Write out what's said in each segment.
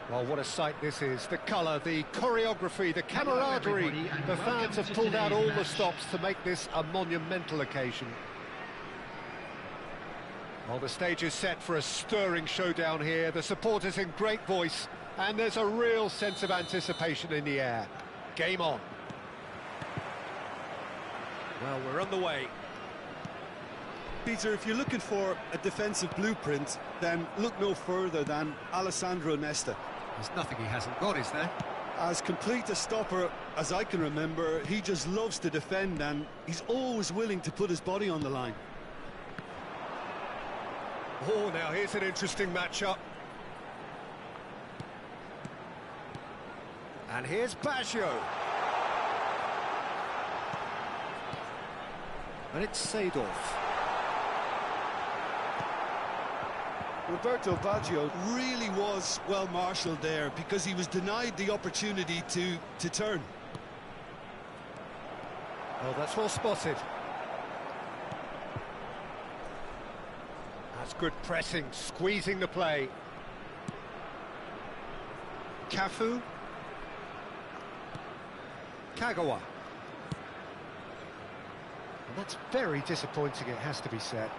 Well, what a sight this is. The colour, the choreography, the camaraderie. The fans have pulled out all the stops to make this a monumental occasion. Well, the stage is set for a stirring showdown here. The supporters in great voice, and there's a real sense of anticipation in the air. Game on. Well, we're on the way. Peter, if you're looking for a defensive blueprint, then look no further than Alessandro Nesta. There's nothing he hasn't got, is there? As complete a stopper as I can remember, he just loves to defend and he's always willing to put his body on the line. Oh, now here's an interesting matchup. And here's Baggio. And it's Seedorf. Roberto Baggio really was well marshalled there because he was denied the opportunity to turn. Oh, that's well spotted. That's good pressing, squeezing the play. Cafu. Kagawa. And that's very disappointing, it has to be said.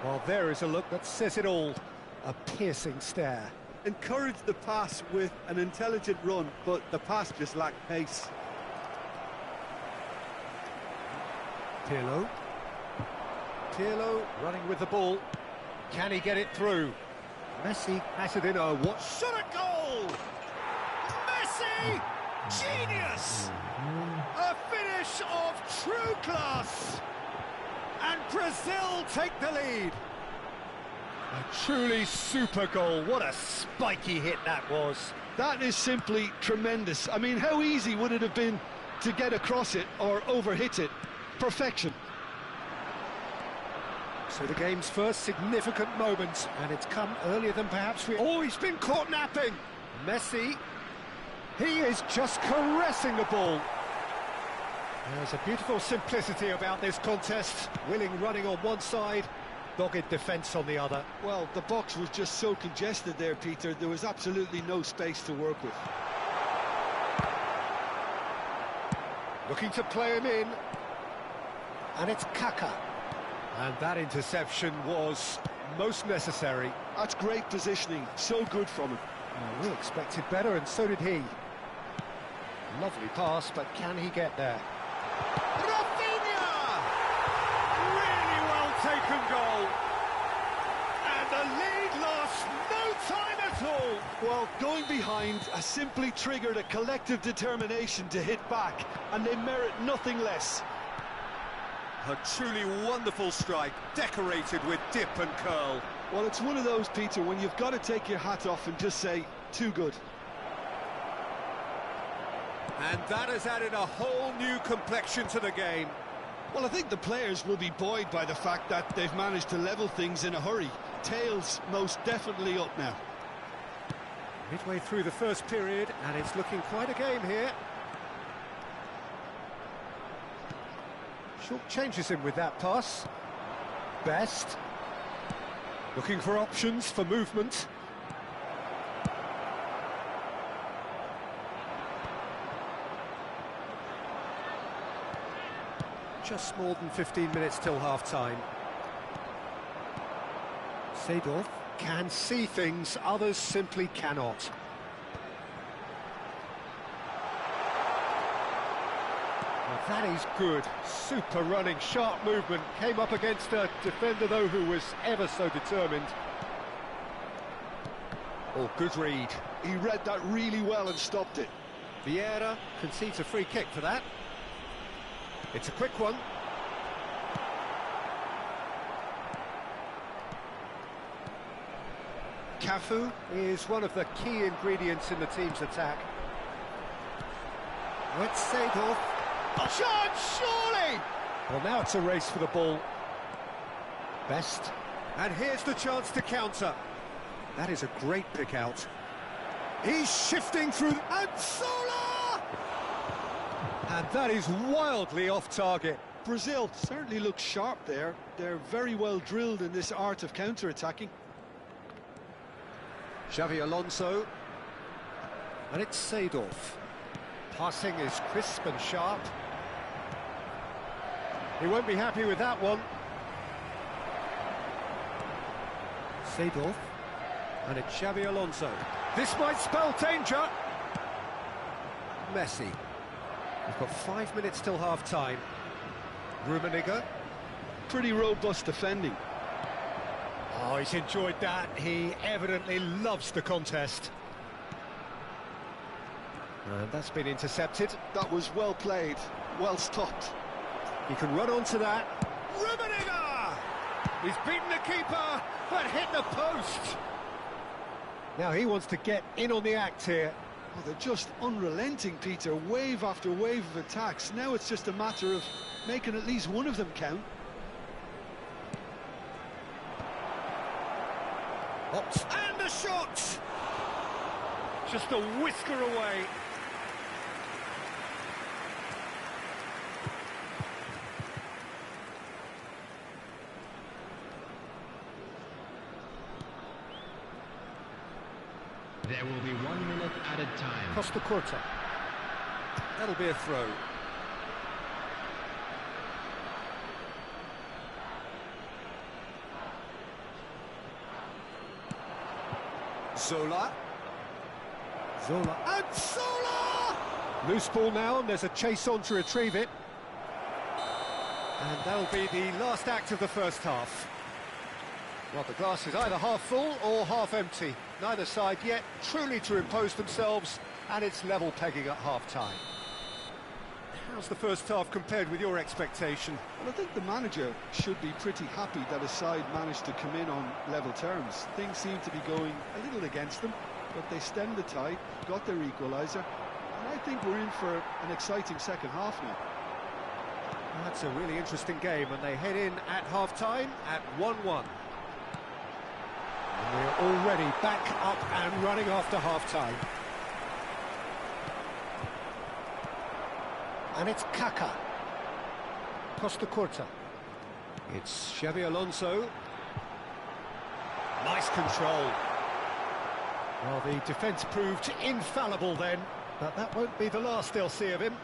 Well, there is a look that says it all. A piercing stare. Encouraged the pass with an intelligent run, but the pass just lacked pace. Pirlo. Pirlo running with the ball. Can he get it through? Messi has it in. Oh, what shot a goal! Messi! Genius! A finish of true class! And Brazil take the lead. A truly super goal. What a spiky hit that was. That is simply tremendous. I mean, how easy would it have been to get across it or overhit it? Perfection. So the game's first significant moment, and it's come earlier than perhaps we... Oh, he's been caught napping! Messi, he is just caressing the ball. There's a beautiful simplicity about this contest. Willing running on one side, dogged defence on the other. Well, the box was just so congested there, Peter. There was absolutely no space to work with. Looking to play him in. And it's Kaka. And that interception was most necessary. That's great positioning. So good from him. We expected better, and so did he. Lovely pass, but can he get there? Rafinha! Really well taken goal. And the lead lost no time at all. Well, going behind has simply triggered a collective determination to hit back, and they merit nothing less. A truly wonderful strike, decorated with dip and curl. Well, it's one of those, Peter, when you've got to take your hat off and just say, too good. And that has added a whole new complexion to the game. Well, I think the players will be buoyed by the fact that they've managed to level things in a hurry. Tails most definitely up now. Midway through the first period, and it's looking quite a game here. Short changes him with that pass. Best. Looking for options for movement. Just more than 15 minutes till half-time. Seedorf can see things others simply cannot. Well, that is good. Super running, sharp movement. Came up against a defender, though, who was ever so determined. Oh, good read. He read that really well and stopped it. Vieira concedes a free kick for that. It's a quick one. Cafu is one of the key ingredients in the team's attack. With Seedorf. A chance, surely! Well, now it's a race for the ball. Best. And here's the chance to counter. That is a great pick out. He's shifting through... And Sola! And that is wildly off target. Brazil certainly looks sharp there. They're very well drilled in this art of counter-attacking. Xavi Alonso. And it's Seedorf. Passing is crisp and sharp. He won't be happy with that one. Seedorf. And it's Xavi Alonso. This might spell danger. Messi. We've got 5 minutes till half-time. Rummenigge. Pretty robust defending. Oh, he's enjoyed that. He evidently loves the contest. And that's been intercepted. That was well played, well stopped. He can run onto that. Rummenigge! He's beaten the keeper, but hit the post. Now he wants to get in on the act here. Oh, they're just unrelenting, Peter. Wave after wave of attacks. Now it's just a matter of making at least one of them count. Hops and the shot! Just a whisker away. There will be 1 minute added time. Costa Curta. That'll be a throw. Zola. Zola. And Zola! Loose ball now, and there's a chase on to retrieve it. And that'll be the last act of the first half. Well, the glass is either half full or half empty. Neither side yet truly to impose themselves, and it's level pegging at half-time. How's the first half compared with your expectation? Well, I think the manager should be pretty happy that his side managed to come in on level terms. Things seem to be going a little against them, but they stemmed the tide, got their equaliser, and I think we're in for an exciting second half now. That's a really interesting game, and they head in at half-time at 1-1. And we're already back up and running after half-time. And it's Kaká. Costa Curta. It's Xavi Alonso. Nice control. Well, the defence proved infallible then, but that won't be the last they'll see of him.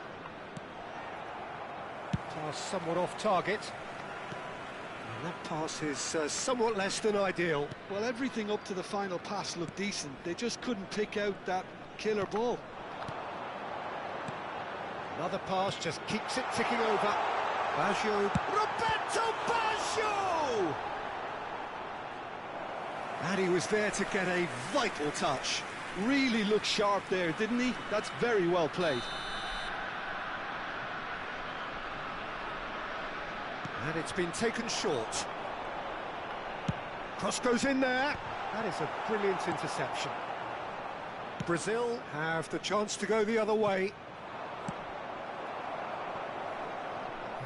Pass somewhat off target. And that pass is somewhat less than ideal. Well, everything up to the final pass looked decent. They just couldn't pick out that killer ball. Another pass just keeps it ticking over. Baggio. Roberto Baggio! And he was there to get a vital touch. Really looked sharp there, didn't he? That's very well played. And it's been taken short. Cross goes in there. That is a brilliant interception. Brazil have the chance to go the other way.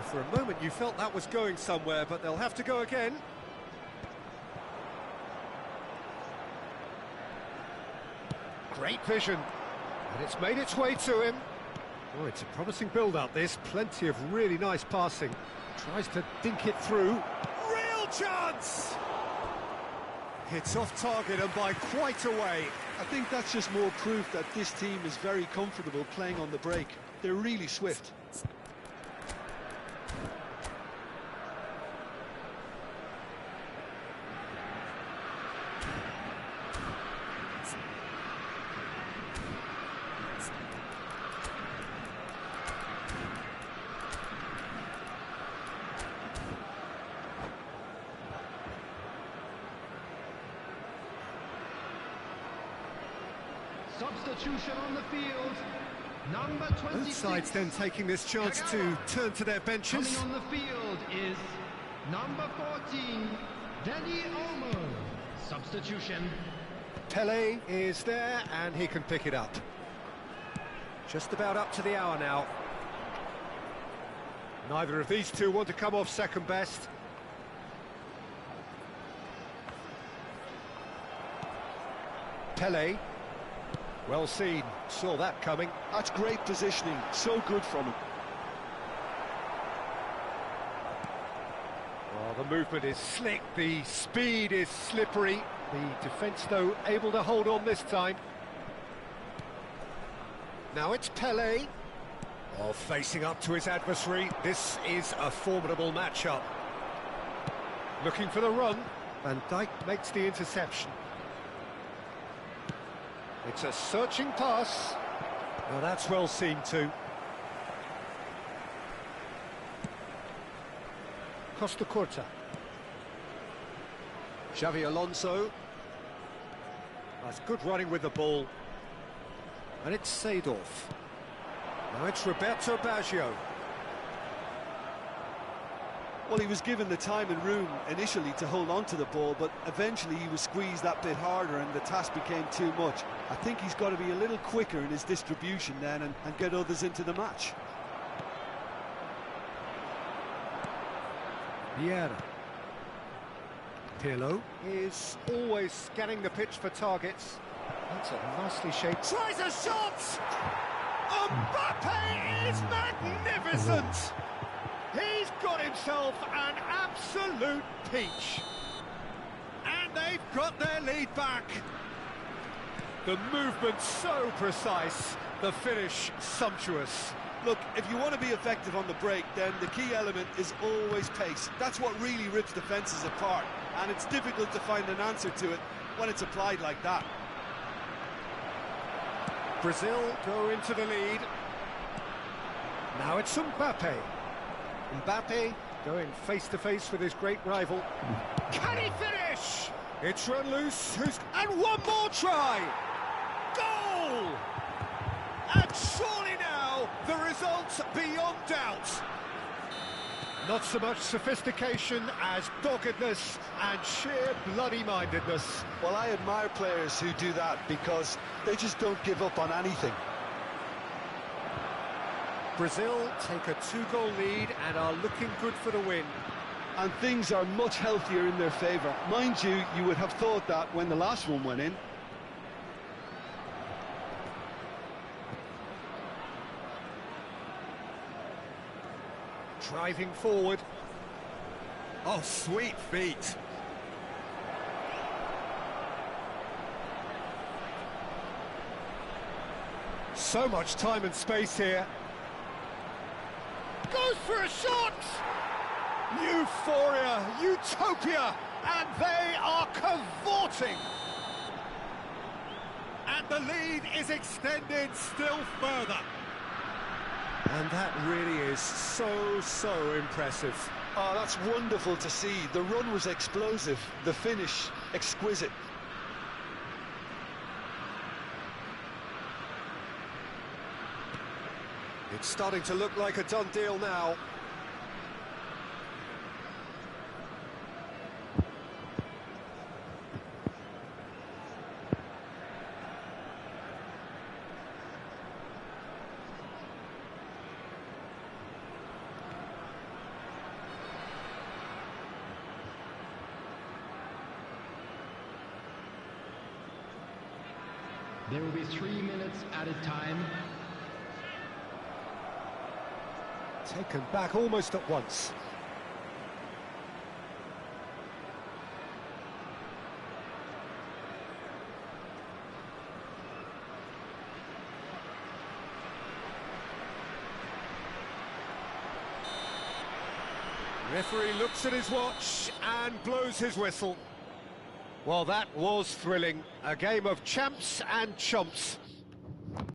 For a moment you felt that was going somewhere, but they'll have to go again. Great vision. And it's made its way to him. Oh, it's a promising build-up, this. Plenty of really nice passing. Tries to dink it through. Real chance! It's off target and by quite a way. I think that's just more proof that this team is very comfortable playing on the break. They're really swift. Substitution on the field. Number 26. Both sides then taking this chance to turn to their benches. Coming on the field is number 14, Dani Olmo. Substitution. Pelé is there and he can pick it up. Just about up to the hour now. Neither of these two want to come off second best. Pelé. Well seen, saw that coming. That's great positioning, so good from him. Well, the movement is slick, the speed is slippery. The defence, though, able to hold on this time. Now it's Pelé. Oh, facing up to his adversary. This is a formidable matchup. Looking for the run. Van Dijk makes the interception. It's a searching pass. Now that's well seen too. Costa Curta. Xavi Alonso. That's good running with the ball. And it's Seedorf. Now it's Roberto Baggio. Well, he was given the time and room initially to hold on to the ball, but eventually he was squeezed that bit harder and the task became too much. I think he's got to be a little quicker in his distribution then and get others into the match. Vieira. Pirlo is always scanning the pitch for targets. That's a nicely shaped... Tries a shot! Mbappe is magnificent! He's got himself an absolute peach. And they've got their lead back. The movement so precise, the finish sumptuous. Look, if you want to be effective on the break, then the key element is always pace. That's what really rips defences apart, and it's difficult to find an answer to it when it's applied like that. Brazil go into the lead. Now it's Mbappe. Mbappe going face-to-face with his great rival. Can he finish? It's run loose. And one more try! Goal! And surely now, the result's beyond doubt. Not so much sophistication as doggedness and sheer bloody-mindedness. Well, I admire players who do that because they just don't give up on anything. Brazil take a 2-goal lead and are looking good for the win. And things are much healthier in their favour. Mind you, you would have thought that when the last one went in. Driving forward. Oh, sweet feet. So much time and space here. Goes for a shot! Euphoria, utopia, and they are cavorting. And the lead is extended still further. And that really is so impressive. Oh, that's wonderful to see. The run was explosive, the finish exquisite. It's starting to look like a done deal now. There will be 3 minutes added time. Taken back almost at once. Referee looks at his watch and blows his whistle. Well, that was thrilling. A game of champs and chumps.